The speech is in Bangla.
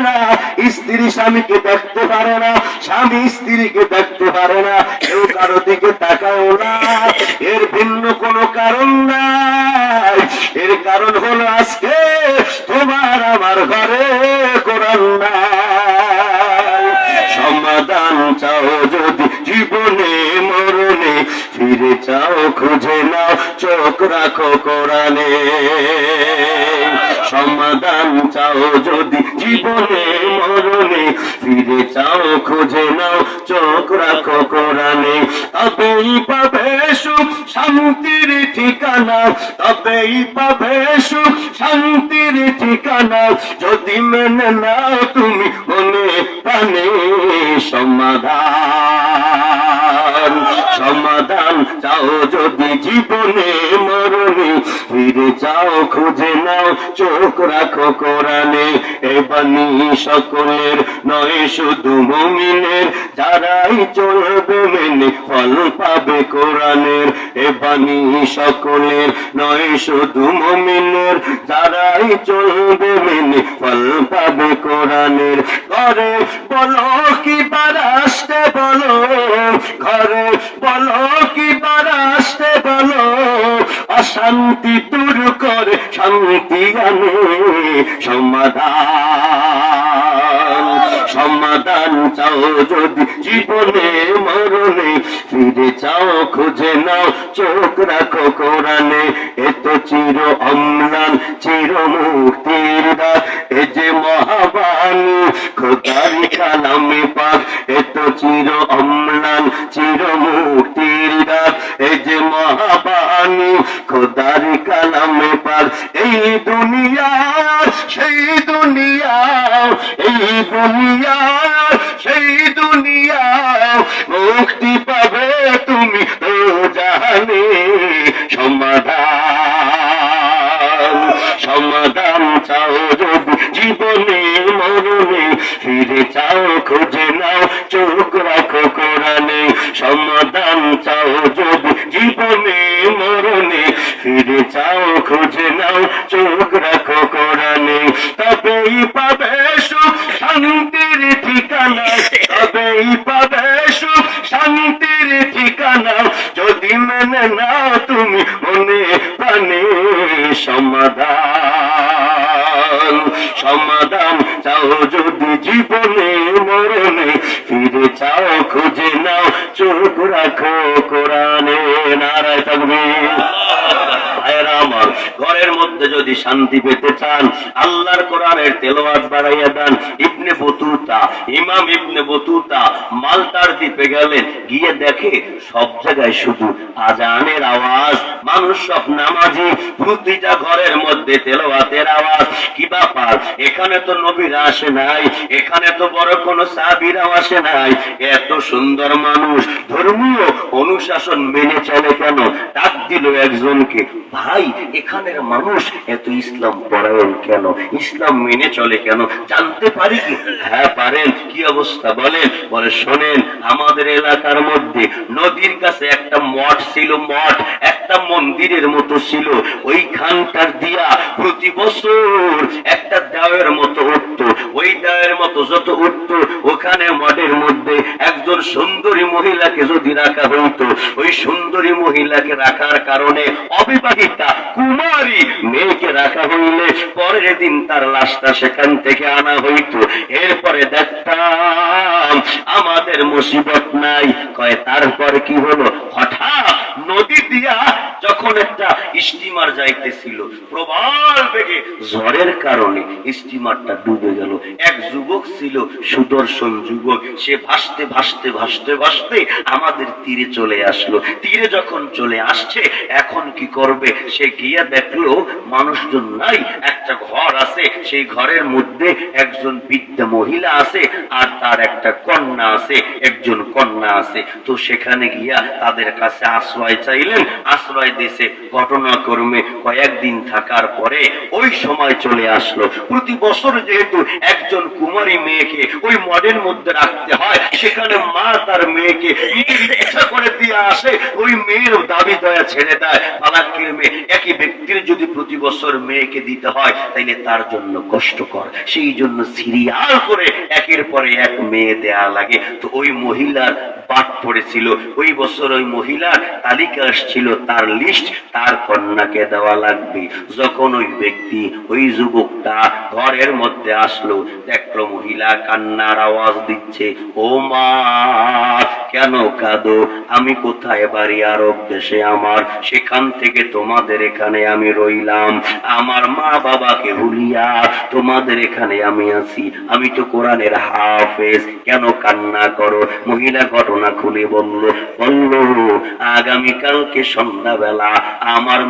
না, স্ত্রী স্বামীকে দেখতে পারে না, স্বামী স্ত্রীকে দেখতে পারে না, কেউ কারো দিকে তাকাও না। এর ভিন্ন কোনো কারণ নাই। এর কারণ হলো আজকে তোমার আমার ঘরে কোরআন নাই। সমাধান চাও যদি জীবনে মরণে, ফিরে চাও খুঁজে নাও চোখ রাখো কোরআনে। সমাধান চাও যদি জীবনে মরণে, ফিরে চাও খুঁজে নাও চোখ রাখো কোরআনে। তবেই পাবে সুখ শান্তির ঠিকানা, তবেই পাবে সুখ শান্তির ঠিকানা, যদি মেনে নাও তুমি মনে প্রাণে সমাধান। সমাধান চাও যদি জীবনে মরণে, ফিরে যাও খুঁজে নাও চোখ রাখো কোরআনে। এ বাণী সকলের নয় শুধু মুমিনের, যারাই চলবে মেনে ফল পাবে কোরআনের। এ বাণী সকলের নয় শুধু মুমিনের, যারাই চলবে মেনে ফল পাবে কোরআনের। ঘরে বলো কি বারাসতে বলো, ঘরে বলো কি বারাসতে বলো, অশান্তি দূর করে শান্তি আনে সমাধান। সমাধান চাও যদি জীবনে মরণে, ফিরে চাও খুঁজে নাও চোখ রাখো কোরআনে। এত চির অম্লান চির মুক্তির দ্বার, এ যে মহাবাণী খোদার কালামে পাক। এত চির অম্লান চির মুক্তির দ্বার, এ যে মহাবাণী খোদার কালামে পাক। এই দুনিয়া সেই দুনিয়া, এই দুনিয়া সেই দুনিয়া, মুক্তি পাবে তুমি তো জানে সমাধান। সমাধান চাও যদি জীবনে মরণে, ফিরে চাও খুঁজে নাও চোখ রাখো কোরআনে। সমাধান চাও যদি জীবনে মরণে, ফিরে চাও খুঁজে নাও চোখ রাখো কোরআনে। তবেই পাবে সুখ শান্তির ঠিকানা, তবেই পাবে সুখ শান্তির ঠিকানা, যদি মেনে নাও তুমি মনে প্রাণে সমাধান। সমাধান চাও যদি জীবনে মরণে, ফিরে চাও খুঁজে নাও চোখ রাখো কোরআনে। নারায়ে তাকবীর। ভাইয়েরা আমার, ঘরের মধ্যে যদি শান্তি পেতে চান, আল্লাহর কোরআনের তেলাওয়াত বাড়াইয়া দেন। ইবনে বতুতা, ইমাম ইবনে বতুতা মালটার দ্বীপে গেলেন, গিয়ে দেখে সব জায়গায় শুধু আজানের আওয়াজ, মানুষ সব নামাজি, প্রতিটা ঘরের মধ্যে তেলাওয়াতের আওয়াজ। কি ব্যাপার, এখানে তো নবীরা আসে নাই, এখানে তো বড় কোনো সাহাবীরাও আসে নাই, এত সুন্দর মানুষ ধর্মীয় অনুশাসন মেনে চলে কেন? ডাক দিল একজনকে, ভাই এখানের মানুষ এত ইসলাম পরায়ণ কেন, ইসলাম মেনে চলে কেন, জানতে পারি কি? হ্যাঁ পারেন। কি অবস্থা বলেন? বলে শোনেন, আমাদের এলাকার মধ্যে নদীর কাছে একটা মঠ ছিল, মঠ একটা মন্দিরের মতো ছিল, ওইখানটার দিয়া প্রতি বছর একটা দেওয়ের মতো উঠত, ওই দেওয়ের মতো যত উঠত, ওখানে মঠের মধ্যে একজন সুন্দরী মহিলাকে যদি রাখা হইতো, ওই সুন্দরী মহিলাকে রাখার কারণে অবিবাহিতা কুমারী মেয়েকে রাখা হইলে পরের দিন তার লাশটা সেখান থেকে আনা হইতো। এরপরে দেখতাম আমাদের মুসিবত নাই। কয় তারপর কি হলো? হঠাৎ নদী দিয়া যখন একটা স্টিমার যাইতেছিল, প্রবল বেগে ঝড়ের কারণে স্টিমারটা ডুবে গেল। এক যুবক ছিল, সুদর্শন যুবক, সে ভাসতে ভাসতে ভাসতে ভাসতে আমাদের তীরে চলে আসলো। তীরে যখন চলে আসছে, এখন কি করবে? সে গিয়া দেখলো মানুষজন নাই, একটা ঘর আছে, সেই ঘরের মধ্যে একজন বৃদ্ধা মহিলা আছে আর তার একটা কন্যা আছে, একজন কন্যা আছে। তো সেখানে গিয়া তাদের কাছে আশ্রয় চাইলেন, আশ্রয় দিয়েছে। ঘটনাক্রমে কয়েকদিন থাকার পরে ওই সময় চলে আসলো। প্রতি বছর যেহেতু একজন কুমারী মেয়েকে ওই মডের মধ্যে রাখতে হয়, সেখানে মা তার মেয়েকে চিকিৎসা করে দিয়ে আসে, ওই মেয়ের দাবি দয়া ছেড়ে দেয়। তালাকের মেয়ে, একই ব্যক্তির যদি প্রতি বছর মেয়েকে দিতে হয় তাইলে তার জন্য কষ্টকর, সেই জন্য সিরিয়াল করে একের পরে এক মেয়ে দেয়া লাগে। তো ওই মহিলার বাদ পড়েছিল, ওই বছর ওই মহিলার তালিকা আসছিল, তার লিস্ট, তার কন্যাকে দেওয়া লাগবে। যখন ওই ব্যক্তি, ওই যুবকটা ঘরের মধ্যে আসলো, দেখলো মহিলা কান্নার আওয়াজ দিচ্ছে, ও মা কেন কাঁদো? আমি কোথায় বাড়ি? আরব দেশে আমার, সেখান থেকে তোমাদের এখানে আমি রইলাম, আমার মা বাবাকে ভুলিয়া তোমাদের এখানে আমি আছি, আমি তো কোরআনের হাফেজ, কেন কান্না করো? মহিলা ঘটনা খুলে বলল, আগামীকালকে সন্ধ্যাবেলা আমার